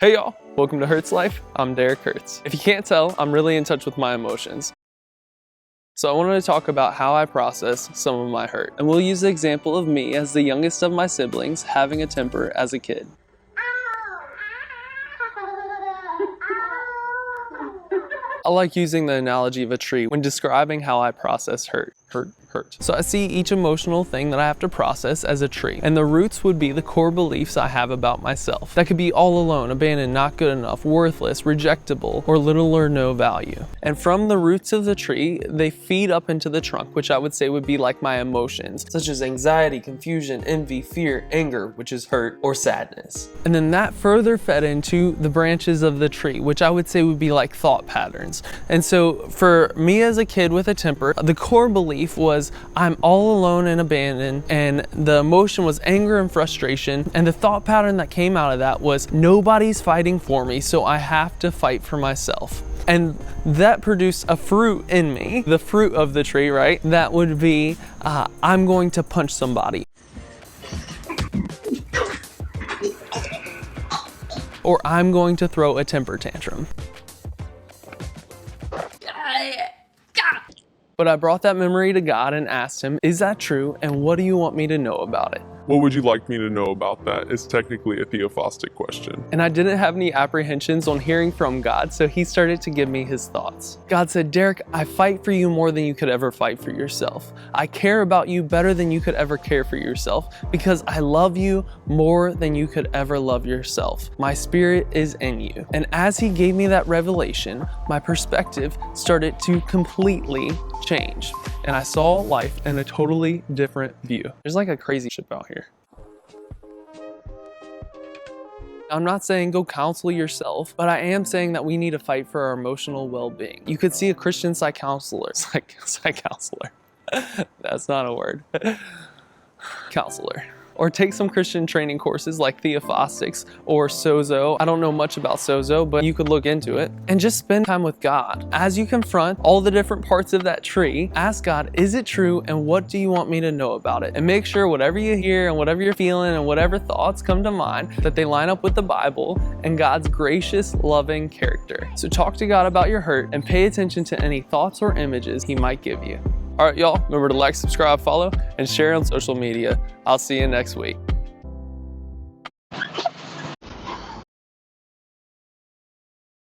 Hey y'all, welcome to Hirtz Life. I'm Derek Hirtz. If you can't tell, I'm really in touch with my emotions. So I wanted to talk about how I process some of my hurt. And we'll use the example of me as the youngest of my siblings having a temper as a kid. I like using the analogy of a tree when describing how I process hurt. So I see each emotional thing that I have to process as a tree, and the roots would be the core beliefs I have about myself. That could be all alone, abandoned, not good enough, worthless, rejectable, or little or no value. And from the roots of the tree, they feed up into the trunk, which I would say would be like my emotions, such as anxiety, confusion, envy, fear, anger, which is hurt, or sadness. And then that further fed into the branches of the tree, which I would say would be like thought patterns. And so for me as a kid with a temper, the core belief was I'm all alone and abandoned, and the emotion was anger and frustration, and the thought pattern that came out of that was nobody's fighting for me, so I have to fight for myself. And that produced a fruit in me, the fruit of the tree, right? That would be I'm going to punch somebody, or I'm going to throw a temper tantrum. But I brought that memory to God and asked him, is that true? And what do you want me to know about it? What would you like me to know about that? It's technically a theophotic question. And I didn't have any apprehensions on hearing from God, so he started to give me his thoughts. God said, Derek, I fight for you more than you could ever fight for yourself. I care about you better than you could ever care for yourself because I love you more than you could ever love yourself. My spirit is in you. And as he gave me that revelation, my perspective started to completely change. And I saw life in a totally different view. There's like a crazy ship out here. I'm not saying go counsel yourself, but I am saying that we need to fight for our emotional well-being. You could see a Christian counselor. That's not a word. Counselor. Or take some Christian training courses like theophostics or sozo. I don't know much about sozo, but you could look into it. And just spend time with God. As you confront all the different parts of that tree, ask God, is it true and what do you want me to know about it? And make sure whatever you hear and whatever you're feeling and whatever thoughts come to mind, that they line up with the Bible and God's gracious, loving character. So talk to God about your hurt and pay attention to any thoughts or images he might give you. All right, y'all, remember to like, subscribe, follow, and share on social media. I'll see you next week.